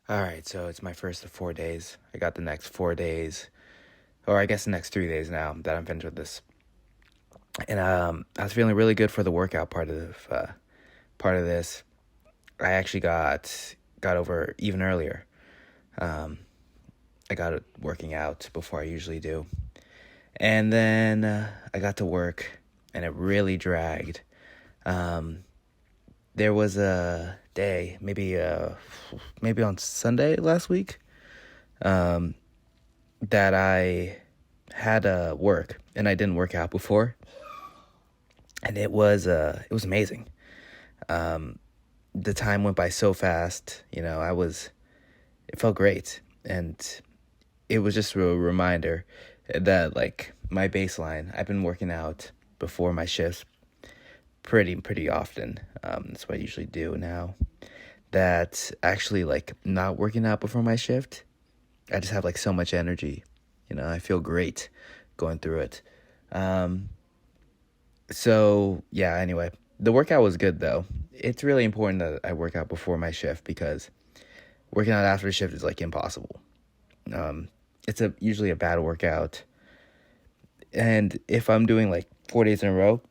All right, so it's my first of 4 days. I got the next 4 days, or I guess the next 3 days now that I'm finished with this. And I was feeling really good for the workout part of this. I actually got over even earlier. Um, I got it working out before I usually do, and then I got to work, and it really dragged. Um, there was a day, maybe on Sunday last week, um, that I had work and I didn't work out before, and it was amazing. Um, the time went by so fast. It felt great, and it was just a reminder that like my baseline. I've been working out before my shifts pretty often. That's what I usually do now. That actually like not working out before my shift, I just have like so much energy. I feel great going through it. Um, So, yeah, anyway, the workout was good though. It's really important that I work out before my shift because working out after the shift is like impossible. Um, it's usually a bad workout. And if I'm doing like 4 days in a row,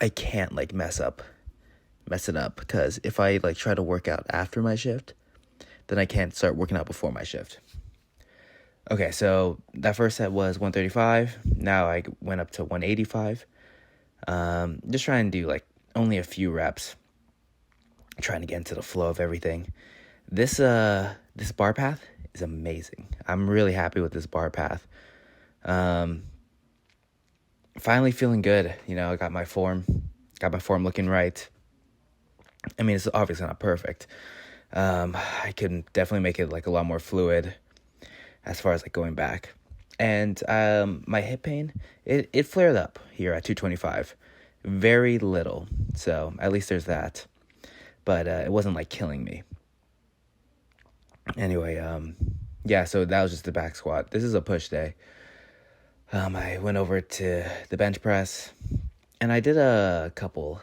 I can't like mess it up because if I like try to work out after my shift, then I can't start working out before my shift. Okay, so that first set was 135. Now I went up to 185. Just trying to do like only a few reps, trying to get into the flow of everything. This bar path is amazing. I'm really happy with this bar path. Um, Finally feeling good. I got my form looking right. I mean, it's obviously not perfect. I can definitely make it like a lot more fluid as far as like going back. And my hip pain, it flared up here at 225. Very little. So at least there's that. But it wasn't like killing me. Anyway, yeah, so that was just the back squat. This is a push day. I went over to the bench press and I did a couple.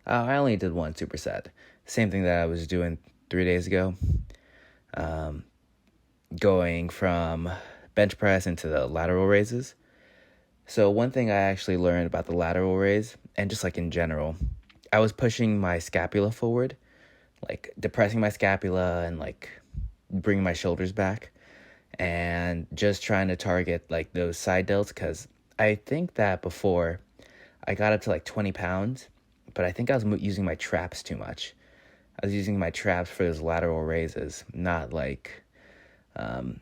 I only did one superset. Same thing that I was doing 3 days ago. Um, Going from bench press into the lateral raises. So one thing I actually learned about the lateral raise, and just like in general, I was pushing my scapula forward, like depressing my scapula and like bringing my shoulders back, and just trying to target like those side delts because I think that before I got up to like 20 pounds, but I think I was using my traps too much. I was using my traps for those lateral raises, um,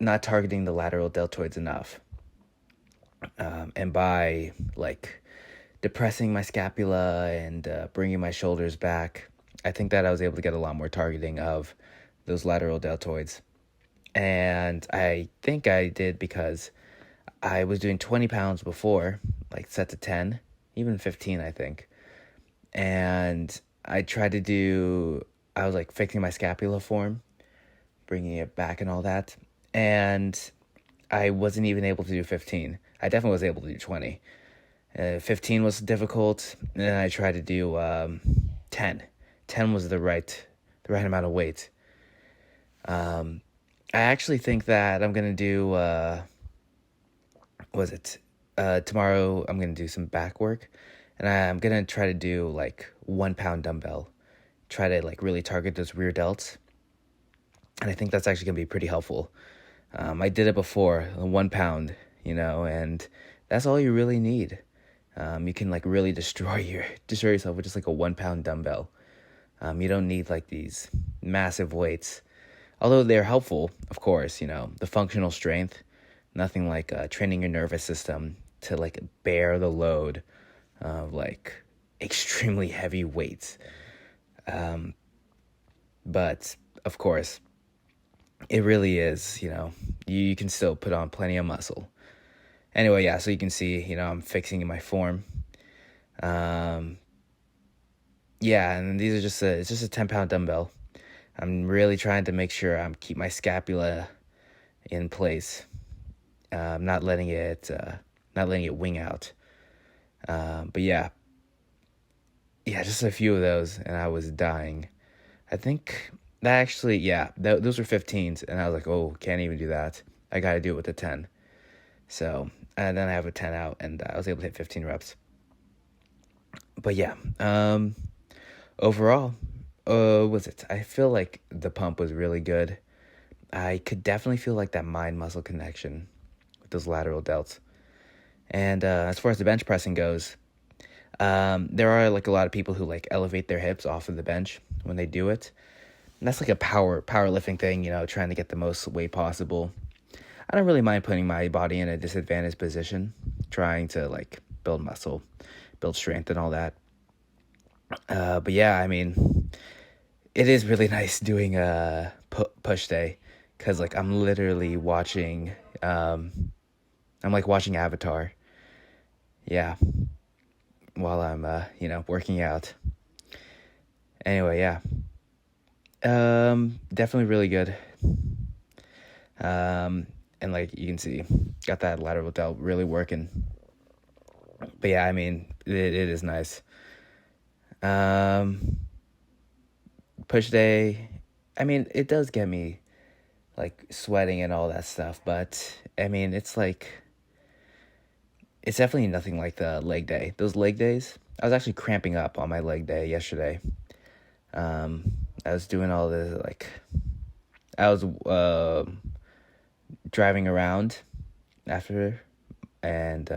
not targeting the lateral deltoids enough. And by like depressing my scapula and bringing my shoulders back, I think that I was able to get a lot more targeting of those lateral deltoids. And I think I did because I was doing 20 pounds before, like set to 10, even 15, I think. And I was like fixing my scapula form, bringing it back and all that. And I wasn't even able to do 15. I definitely was able to do 20. 15 was difficult, and then I tried to do 10. 10 was the right amount of weight. I actually think that I'm gonna do tomorrow I'm gonna do some back work, and I'm gonna try to do like 1 pound dumbbell. Try to like really target those rear delts, and I think that's actually gonna be pretty helpful. I did it before, 1 pound, and that's all you really need. You can like really destroy yourself with just like a 1 pound dumbbell. You don't need like these massive weights, although they're helpful, of course. The functional strength, nothing like training your nervous system to like bear the load of like extremely heavy weights. But of course, it really is. You can still put on plenty of muscle. Anyway, yeah, so you can see, I'm fixing my form. Um, yeah, and it's just a 10-pound dumbbell. I'm really trying to make sure I'm keep my scapula in place. Not letting it wing out. But yeah, just a few of those, and I was dying. I think That actually, yeah, those were 15s, and I was like, oh, can't even do that. I got to do it with a 10. So, and then I have a 10 out, and I was able to hit 15 reps. But yeah, overall, was it? I feel like the pump was really good. I could definitely feel like that mind muscle connection with those lateral delts. And as far as the bench pressing goes, there are like a lot of people who like elevate their hips off of the bench when they do it. And that's like a powerlifting thing, trying to get the most weight possible. I don't really mind putting my body in a disadvantaged position, trying to like build muscle, build strength, and all that. But yeah, I mean, it is really nice doing a push day, because like I'm literally watching. I'm like watching Avatar. Yeah, while I'm working out. Anyway, yeah. Definitely really good. And like you can see, got that lateral delt really working. But yeah, I mean, it is nice. Push day, I mean, it does get me like sweating and all that stuff, but I mean, it's definitely nothing like the leg day. Those leg days, I was actually cramping up on my leg day yesterday. I was doing all the I was driving around after, and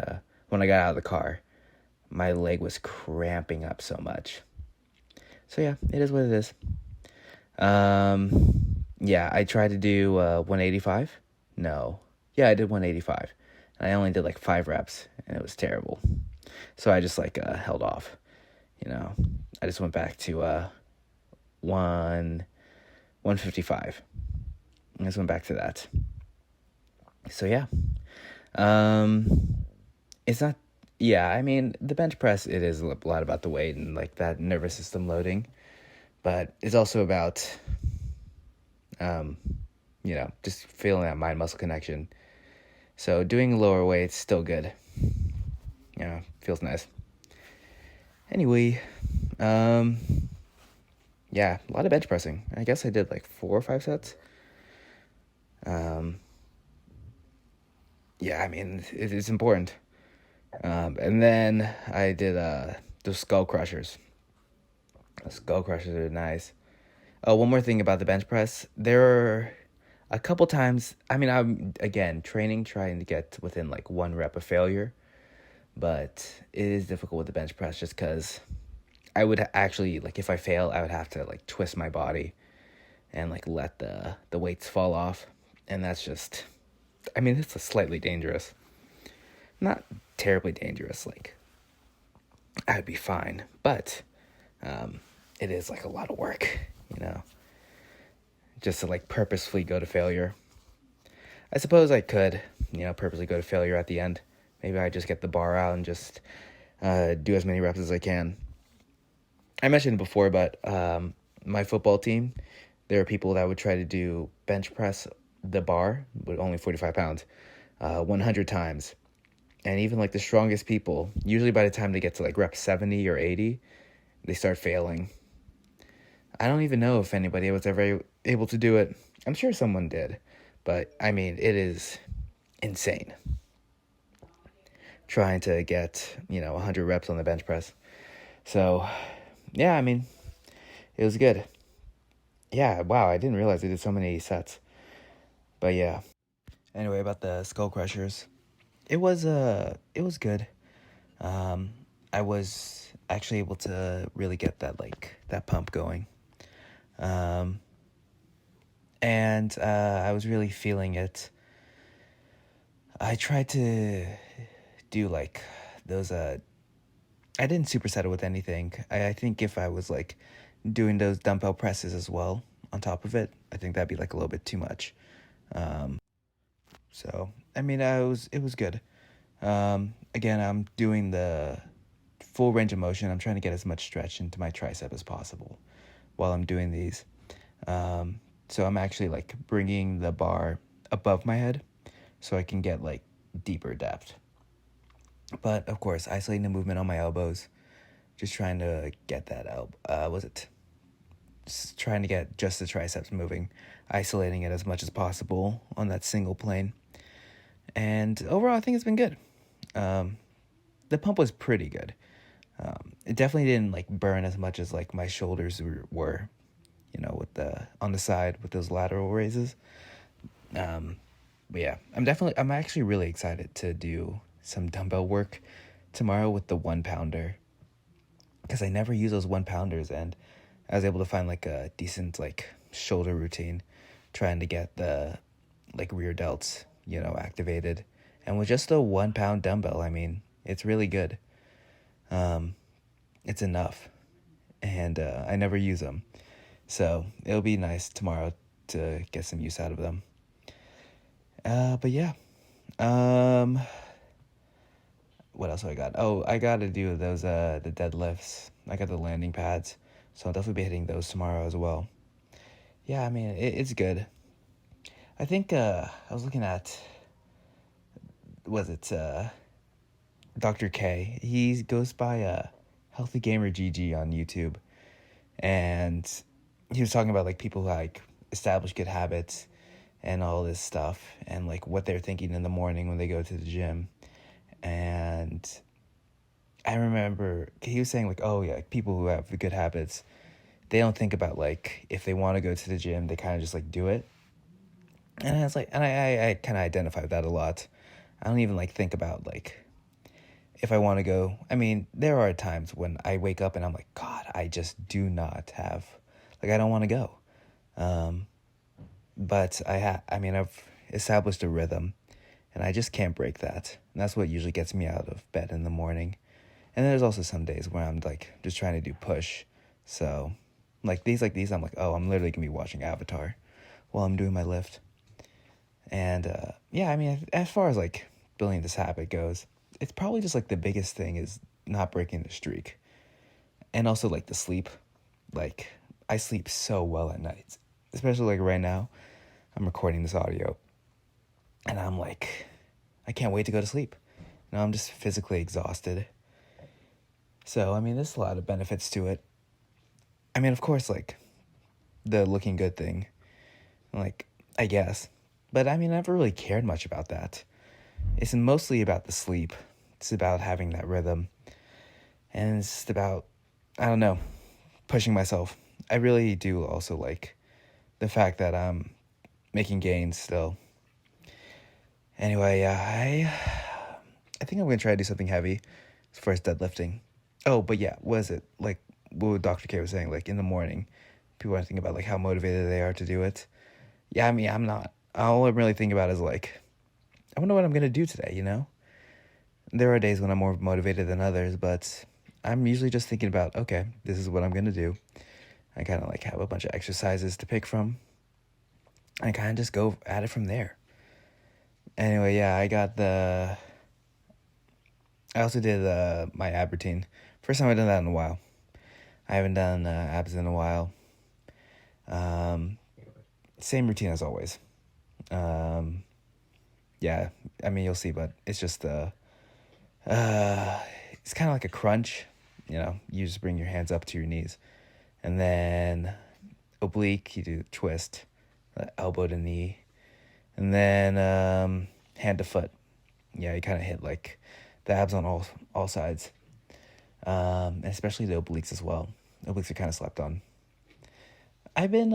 when I got out of the car, my leg was cramping up so much. So yeah, it is what it is. Yeah, I tried to do 185. No, yeah, I did 185, and I only did like 5 reps, and it was terrible. So I just held off. I just went back to 155. I just went back to that. So yeah, it's not. Yeah, I mean, the bench press, it is a lot about the weight and like that nervous system loading, but it's also about just feeling that mind muscle connection. So doing lower weights still good. Feels nice. Anyway, yeah, a lot of bench pressing. I guess I did like 4 or 5 sets. Yeah, I mean, it's important. And then I did the skull crushers. The skull crushers are nice. Oh, one more thing about the bench press. There are a couple times, I mean, I'm, again, trying to get within like 1 rep of failure. But it is difficult with the bench press just because I would actually, like, if I fail, I would have to like twist my body and like let the weights fall off. And that's just, I mean, it's slightly dangerous. Not terribly dangerous, like, I'd be fine. But it is like a lot of work, just to like purposefully go to failure. I suppose I could, purposely go to failure at the end. Maybe I just get the bar out and just do as many reps as I can. I mentioned before, but my football team, there are people that would try to do bench press the bar with only 45 pounds 100 times. And even like the strongest people, usually by the time they get to like rep 70 or 80, they start failing. I don't even know if anybody was ever able to do it. I'm sure someone did. But, I mean, it is insane trying to get, 100 reps on the bench press. So, yeah, I mean, it was good. Yeah, wow, I didn't realize they did so many sets. But, yeah. Anyway, about the skull crushers. It was good. I was actually able to really get that pump going. And I was really feeling it. I tried to do like those I didn't superset it with anything. I think if I was like doing those dumbbell presses as well on top of it, I think that'd be like a little bit too much. So I mean, it was good. Again, I'm doing the full range of motion. I'm trying to get as much stretch into my tricep as possible while I'm doing these. So I'm actually like bringing the bar above my head so I can get like deeper depth. But of course, isolating the movement on my elbows, just trying to get that trying to get just the triceps moving, isolating it as much as possible on that single plane. And overall, I think it's been good. The pump was pretty good. It definitely didn't like burn as much as like my shoulders were, with on the side with those lateral raises. But yeah, I'm actually really excited to do some dumbbell work tomorrow with the 1 pounder, because I never use those 1 pounders, and I was able to find like a decent like shoulder routine, trying to get the like rear delts, activated. And with just a 1 pound dumbbell, I mean, it's really good. It's enough, and I never use them, so it'll be nice tomorrow to get some use out of them. But yeah, what else I got? Oh, I got to do those the deadlifts. I got the landing pads, so I'll definitely be hitting those tomorrow as well. Yeah, I mean, it's good. I think I was looking at, Dr. K? He goes by Healthy Gamer GG on YouTube, and he was talking about like people who like establish good habits and all this stuff, and like what they're thinking in the morning when they go to the gym. And I remember he was saying like, oh yeah, like people who have good habits, they don't think about like if they want to go to the gym, they kind of just like do it. And I was like, and I kind of identify with that a lot. I don't even like think about like if I want to go. I mean, there are times when I wake up and I'm like, God, I just do not have, like, I don't want to go. But I've established a rhythm, and I just can't break that. And that's what usually gets me out of bed in the morning. And there's also some days where I'm like just trying to do push. So like these, I'm like, oh, I'm literally gonna be watching Avatar while I'm doing my lift. And yeah, I mean, as far as like building this habit goes, it's probably just like the biggest thing is not breaking the streak. And also like the sleep. Like I sleep so well at night, especially like right now. I'm recording this audio, and I'm like, I can't wait to go to sleep. I'm just physically exhausted. So, I mean, there's a lot of benefits to it. I mean, of course, like, the looking good thing, like, I guess. But, I mean, I never really cared much about that. It's mostly about the sleep. It's about having that rhythm. And it's just about, I don't know, pushing myself. I really do also like the fact that I'm making gains still. Anyway, yeah, I think I'm going to try to do something heavy as far as deadlifting. Oh, but yeah, was it like what Dr. K was saying, like in the morning, people are thinking about like how motivated they are to do it. Yeah, I mean, I'm not. All I'm really thinking about is like, I wonder what I'm going to do today, There are days when I'm more motivated than others, but I'm usually just thinking about, okay, this is what I'm going to do. I kind of like have a bunch of exercises to pick from. I kind of just go at it from there. Anyway, yeah, I also did my ab routine. First time I've done that in a while. I haven't done abs in a while. Same routine as always. Yeah, I mean, you'll see, but it's just it's kind of like a crunch. You just bring your hands up to your knees. And then oblique, you do twist, elbow to knee. And then hand to foot. Yeah, you kind of hit like the abs on all sides. And especially the obliques as well. Obliques are kind of slept on. I've been,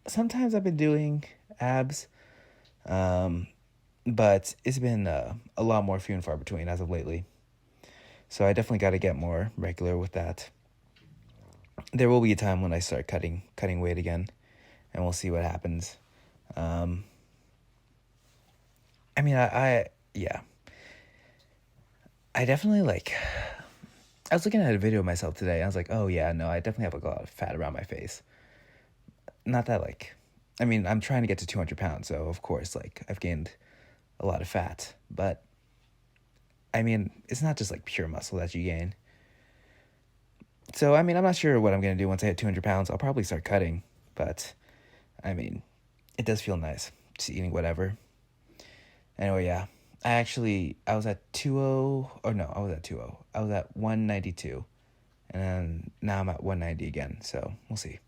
sometimes I've been doing abs. But it's been a lot more few and far between as of lately. So I definitely got to get more regular with that. There will be a time when I start cutting weight again, and we'll see what happens. I mean, yeah. I definitely like, I was looking at a video of myself today, and I was like, oh yeah, no, I definitely have like a lot of fat around my face. Not that like, I mean, I'm trying to get to 200 pounds, so of course, like, I've gained a lot of fat, but I mean, it's not just like pure muscle that you gain. So, I mean, I'm not sure what I'm going to do once I hit 200 pounds. I'll probably start cutting, but I mean, it does feel nice just eating whatever. Anyway, yeah, I was at 2-0, or no, I was at 2-0. I was at 192, And then now I'm at 190 again, so we'll see.